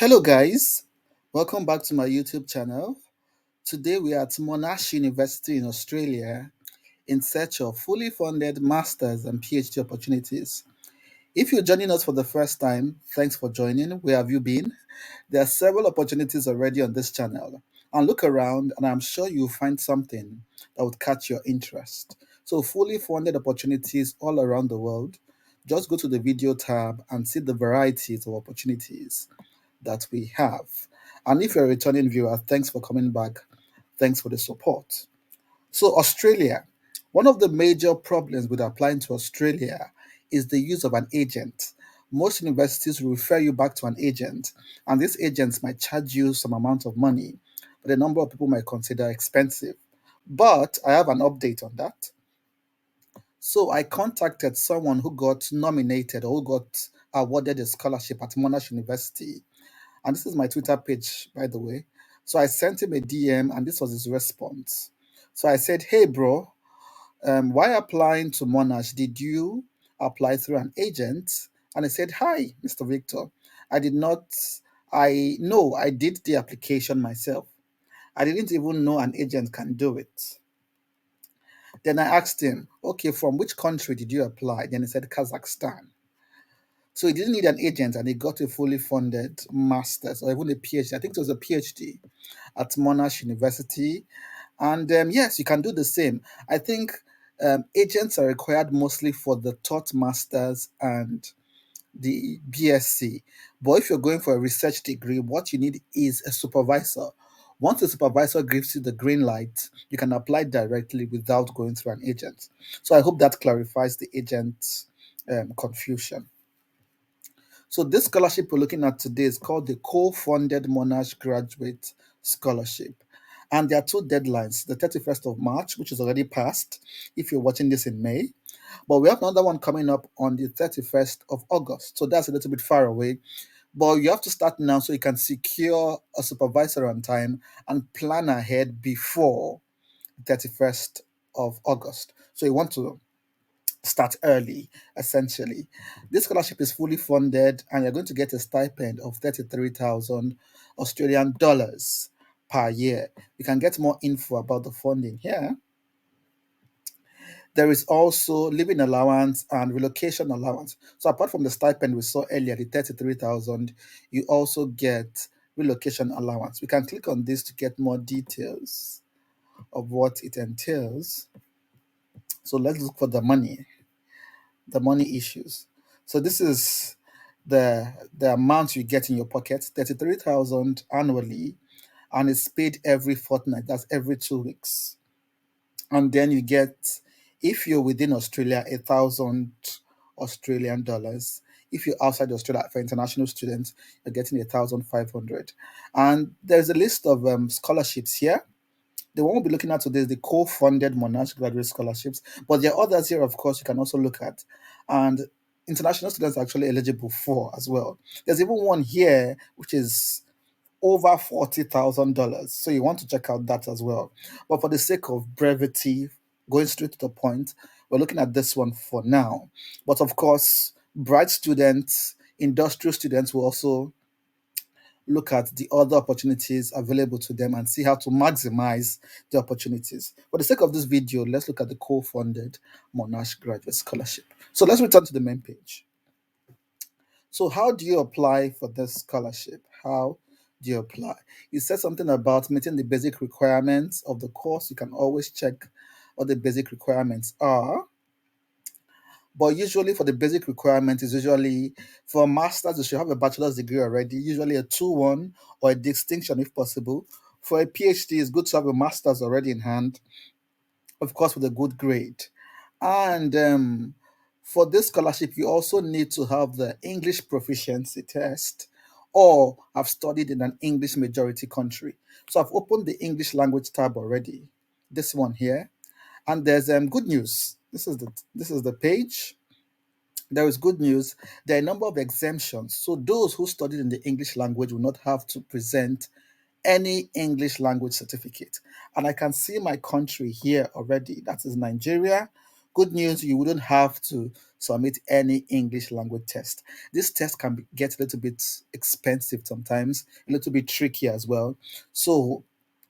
Hello, guys. Welcome back to my YouTube channel. Today we are at Monash University in Australia in search of fully funded master's and PhD opportunities. If you're joining us for the first time, thanks for joining. Where have you been? There are several opportunities already on this channel. And look around, and I'm sure you'll find something that would catch your interest. So, fully funded opportunities all around the world. Just go to the video tab and see the varieties of opportunities that we have. And if you're a returning viewer, thanks for coming back. Thanks for the support. So, Australia, one of the major problems with applying to Australia is the use of an agent. Most universities will refer you back to an agent, and these agents might charge you some amount of money, but a number of people might consider expensive. But I have an update on that. So I contacted someone who got nominated or who got awarded a scholarship at Monash University, and this is my Twitter page, by the way. So I sent him a DM, and this was his response. So I said, "Hey, bro, why applying to Monash? Did you apply through an agent?" And I said, "Hi, Mr. Victor. I did not. I know I did the application myself. I didn't even know an agent can do it." Then I asked him, "Okay, from which country did you apply?" Then he said, "Kazakhstan." So he didn't need an agent, and he got a fully funded master's or even a PhD. I think it was a PhD at Monash University. And yes, you can do the same. I think agents are required mostly for the taught masters and the BSc. But if you're going for a research degree, what you need is a supervisor. Once the supervisor gives you the green light, you can apply directly without going through an agent. So I hope that clarifies the agent confusion. So this scholarship we're looking at today is called the Co-Funded Monash Graduate Scholarship. And there are two deadlines, the 31st of March, which is already passed if you're watching this in May. But we have another one coming up on the 31st of August. So that's a little bit far away. But you have to start now so you can secure a supervisor on time and plan ahead before the 31st of August. So you want to start early, essentially. This scholarship is fully funded, and you're going to get a stipend of 33,000 Australian dollars per year. You can get more info about the funding here. There is also living allowance and relocation allowance. So apart from the stipend we saw earlier, the 33,000, you also get relocation allowance. We can click on this to get more details of what it entails. So let's look for the money issues. So this is the amount you get in your pocket, 33,000 annually, and it's paid every fortnight. That's every 2 weeks. And then you get, if you're within Australia, 1,000 Australian dollars. If you're outside Australia for international students, you're getting 1,500. And there's a list of scholarships here. The one we'll be looking at today is the co-funded Monash graduate scholarships, but there are others here, of course, you can also look at, and international students are actually eligible for as well. There's even one here which is over $40,000, so you want to check out that as well. But for the sake of brevity, going straight to the point, we're looking at this one for now. But of course, bright students, industrial students will also look at the other opportunities available to them and see how to maximize the opportunities. For the sake of this video, let's look at the co-funded Monash Graduate Scholarship. So let's return to the main page. So how do you apply for this scholarship? How do you apply? It says something about meeting the basic requirements of the course. You can always check what the basic requirements are. But usually for the basic requirement is usually for a master's, you should have a bachelor's degree already, usually a 2-1 or a distinction if possible. For a PhD, it's good to have a master's already in hand, of course, with a good grade. And for this scholarship, you also need to have the English proficiency test or have studied in an English majority country. So I've opened the English language tab already, this one here. And there's good news. This is the page. There is good news. There are a number of exemptions. So those who studied in the English language will not have to present any English language certificate. And I can see my country here already. That is Nigeria. Good news, you wouldn't have to submit any English language test. This test can get a little bit expensive sometimes, a little bit tricky as well. So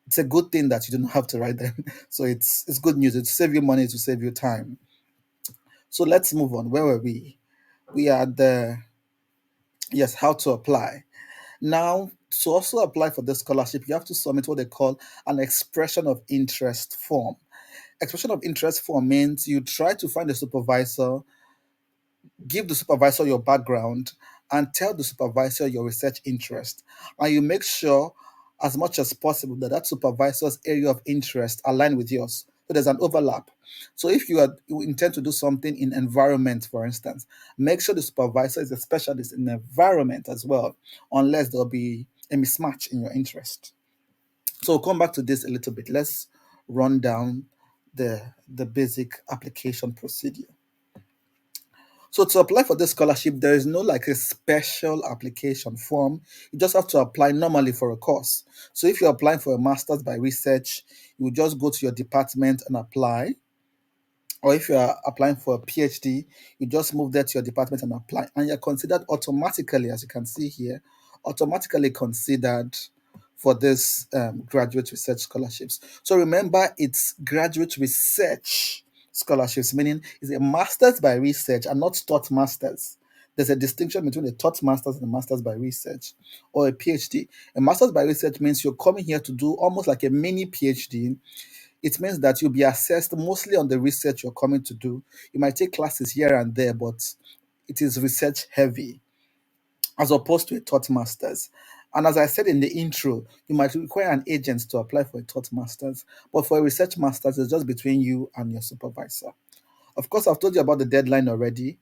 it's a good thing that you don't have to write them. So it's good news. It save you money, to save you time. So let's move on. Where were we? We are the yes, how to apply. Now, to also apply for the scholarship, you have to submit what they call an expression of interest form. Expression of interest form means you try to find a supervisor, give the supervisor your background, and tell the supervisor your research interest. And you make sure, as much as possible, that that supervisor's area of interest align with yours. So there's an overlap. So if you intend to do something in environment, for instance, make sure the supervisor is a specialist in environment as well, unless there'll be a mismatch in your interest. So we'll come back to this a little bit. Let's run down the basic application procedure. So to apply for this scholarship, there is no like a special application form. You just have to apply normally for a course. So if you're applying for a master's by research, you will just go to your department and apply. Or if you are applying for a PhD, you just move there to your department and apply. And you're considered automatically, as you can see here, automatically considered for this graduate research scholarships. So remember, it's graduate research scholarships, meaning it's a master's by research and not taught masters. There's a distinction between a taught master's and a master's by research or a PhD. A master's by research means you're coming here to do almost like a mini PhD. It means that you'll be assessed mostly on the research you're coming to do. You might take classes here and there, but it is research heavy as opposed to a taught master's. And as I said in the intro, you might require an agent to apply for a taught master's, but for a research master's, it's just between you and your supervisor. Of course, I've told you about the deadline already.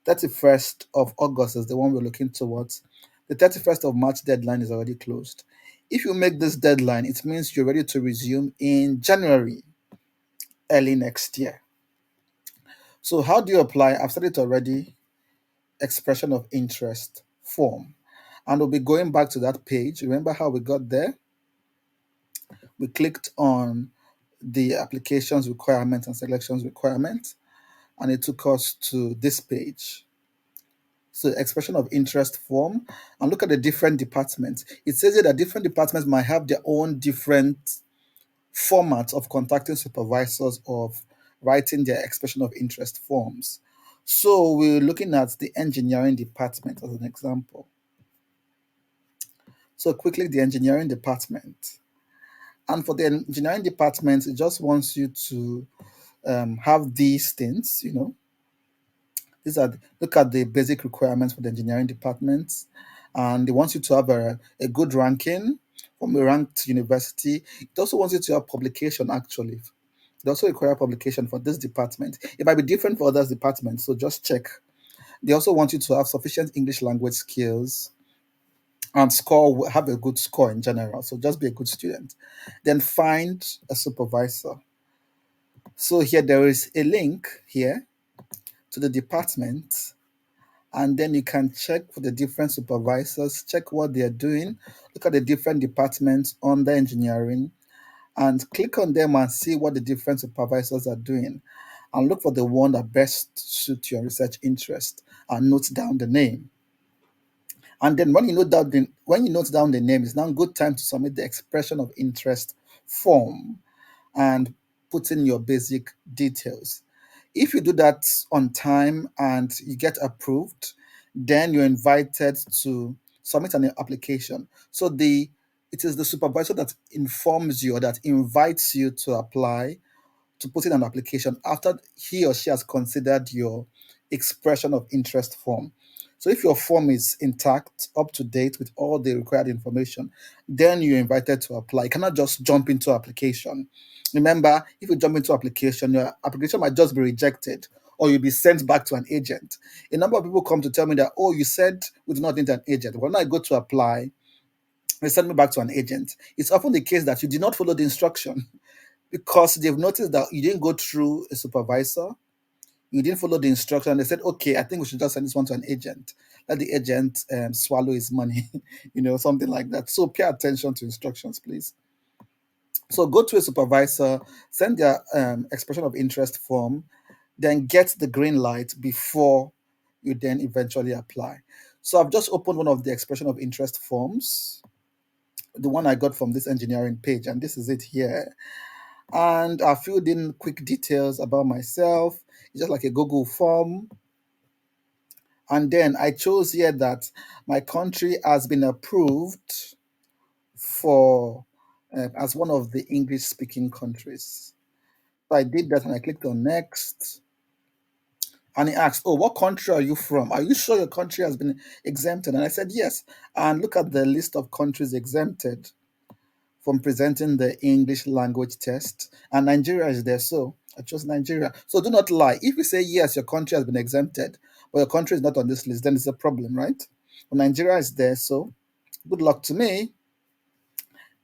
31st of August is the one we're looking towards. The 31st of March deadline is already closed. If you make this deadline, it means you're ready to resume in January, early next year. So, how do you apply? I've said it already, expression of interest form. And we'll be going back to that page. Remember how we got there? We clicked on the applications requirement and selections requirement, and it took us to this page. So, expression of interest form, and look at the different departments. It says here that different departments might have their own different formats of contacting supervisors, of writing their expression of interest forms. So, we're looking at the engineering department as an example. So, quickly, the engineering department. And for the engineering department, it just wants you to have these things, these are look at the basic requirements for the engineering department, and they want you to have a good ranking from a ranked university. It also wants you to have publication actually. They also require publication for this department. It might be different for others departments, so just check. They also want you to have sufficient English language skills and have a good score in general. So just be a good student. Then find a supervisor. So here there is a link here to the department, and then you can check for the different supervisors, check what they're doing, look at the different departments under engineering, and click on them and see what the different supervisors are doing, and look for the one that best suits your research interest and note down the name. And then when you note down the name, it's now a good time to submit the expression of interest form and put in your basic details. If you do that on time and you get approved, then you're invited to submit an application. So it is the supervisor that informs you or that invites you to apply, to put in an application after he or she has considered your expression of interest form. So if your form is intact, up to date with all the required information, then you're invited to apply. You cannot just jump into application. Remember, if you jump into application, your application might just be rejected or you'll be sent back to an agent. A number of people come to tell me that, oh, you said we do not need an agent. When I go to apply, they send me back to an agent. It's often the case that you did not follow the instruction because they've noticed that you didn't go through a supervisor, you didn't follow the instruction. They said, okay, I think we should just send this one to an agent. Let the agent swallow his money, something like that. So pay attention to instructions, please. So go to a supervisor, send their expression of interest form. then get the green light before you then eventually apply. So I've just opened one of the expression of interest forms, the one I got from this engineering page, and this is it here. And I filled in quick details about myself. It's just like a Google form. And then I chose here that my country has been approved for as one of the English speaking countries. So I did that and I clicked on next. And he asked, "Oh, what country are you from? Are you sure your country has been exempted?" And I said, "Yes." And look at the list of countries exempted from presenting the English language test. And Nigeria is there. So I chose Nigeria. So do not lie. If you say, yes, your country has been exempted, but your country is not on this list, then it's a problem, right? But Nigeria is there. So good luck to me.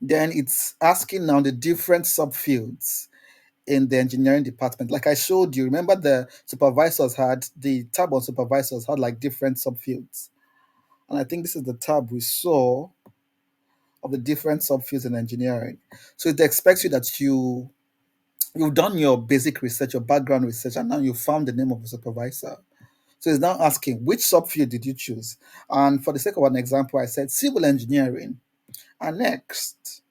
Then it's asking now the different subfields in the engineering department. Like I showed you, remember the supervisors had the tab on supervisors had like different subfields. And I think this is the tab we saw of the different subfields in engineering. So it expects you that you've done your basic research, your background research, and now you found the name of the supervisor. So it's now asking which subfield did you choose? And for the sake of an example, I said civil engineering. And next,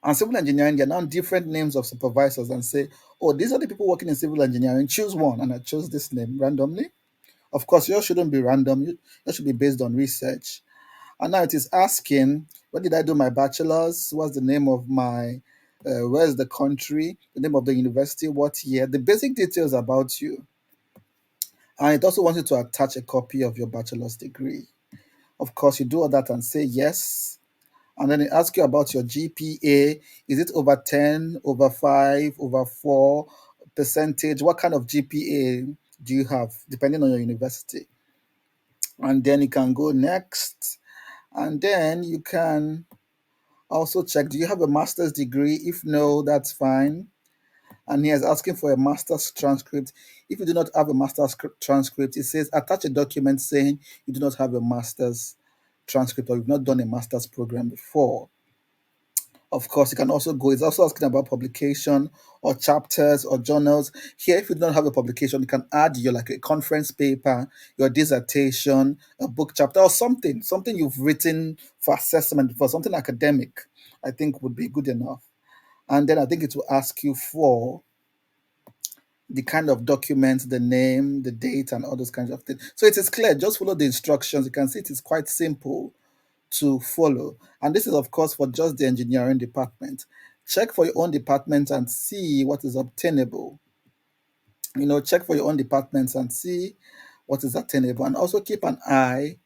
and civil engineering, there are now different names of supervisors and say, oh, these are the people working in civil engineering. Choose one. And I chose this name randomly. Of course, yours shouldn't be random. Yours should be based on research. And now it is asking, where did I do my bachelor's? What's the name of my, where's the country, the name of the university, what year, the basic details about you. And it also wants you to attach a copy of your bachelor's degree. Of course, you do all that and say yes. And then it asks you about your GPA. Is it over 10, over 5, over 4, percentage? What kind of GPA do you have, depending on your university? And then you can go next. And then you can also check, do you have a master's degree? If no, that's fine. And he is asking for a master's transcript. If you do not have a master's transcript, it says attach a document saying you do not have a master's transcript or you've not done a master's program before. Of course, you can also go, it's also asking about publication or chapters or journals. Here, if you don't have a publication, you can add your like a conference paper, your dissertation, a book chapter, or something you've written for assessment, for something academic, I think would be good enough. And then I think it will ask you for the kind of document, the name, the date, and all those kinds of things. So it is clear, just follow the instructions. You can see it is quite simple to follow. And this is, of course, for just the engineering department. Check for your own department and see what is obtainable. Check for your own departments and see what is attainable. And also keep an eye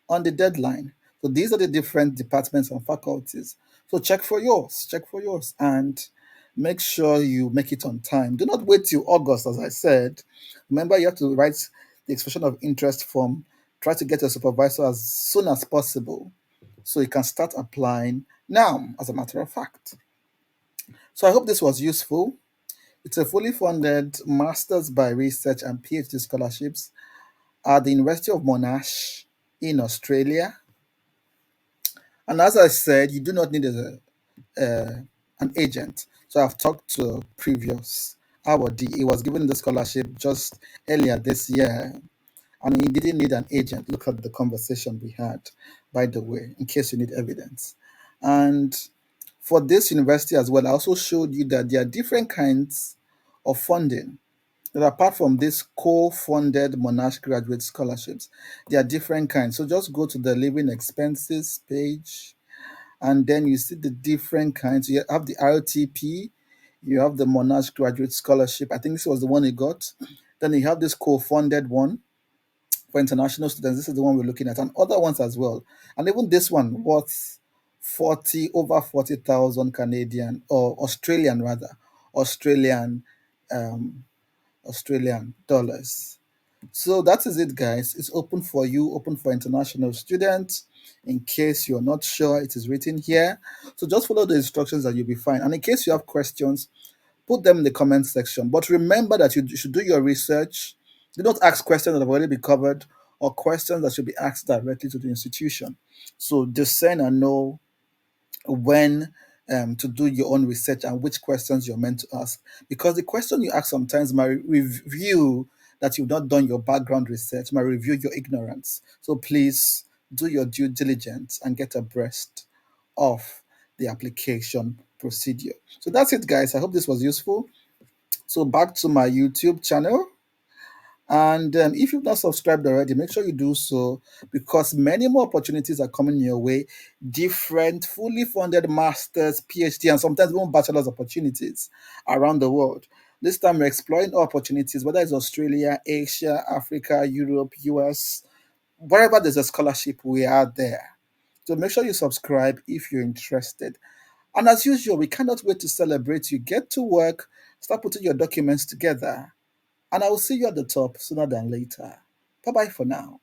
on the deadline. So these are the different departments and faculties. So check for yours, and make sure you make it on time. Do not wait till August, as I said. Remember, you have to write the expression of interest form. Try to get a supervisor as soon as possible so you can start applying now, as a matter of fact. So I hope this was useful. It's a fully funded Masters by Research and PhD scholarships at the University of Monash in Australia. And as I said, you do not need an agent. So I've talked to previous awardee. He was given the scholarship just earlier this year, and he didn't need an agent. Look at the conversation we had, by the way, in case you need evidence. And for this university as well, I also showed you that there are different kinds of funding. That apart from this co-funded Monash graduate scholarships, there are different kinds. So just go to the living expenses page, and then you see the different kinds. You have the RTP, you have the Monash graduate scholarship. I think this was the one he got. Then you have this co-funded one for international students. This is the one we're looking at, and other ones as well. And even this one worth 40,000 Canadian, or Australian rather, Australian um, Australian dollars. So that is it, guys. It's open for you, open for international students. In case you're not sure, it is written here. So just follow the instructions and you'll be fine. And in case you have questions, put them in the comment section. But remember that you should do your research. Do not ask questions that have already been covered or questions that should be asked directly to the institution. So discern and know when to do your own research and which questions you're meant to ask. Because the question you ask sometimes might review that you've not done your background research, might review your ignorance. So please do your due diligence and get abreast of the application procedure. So that's it, guys. I hope this was useful. So back to my YouTube channel. And if you've not subscribed already, make sure you do so because many more opportunities are coming your way. Different, fully funded masters, PhD, and sometimes even bachelor's opportunities around the world. This time we're exploring opportunities, whether it's Australia, Asia, Africa, Europe, US, wherever there's a scholarship, we are there. So make sure you subscribe if you're interested. And as usual, we cannot wait to celebrate you. Get to work, start putting your documents together, and I will see you at the top sooner than later. Bye bye for now.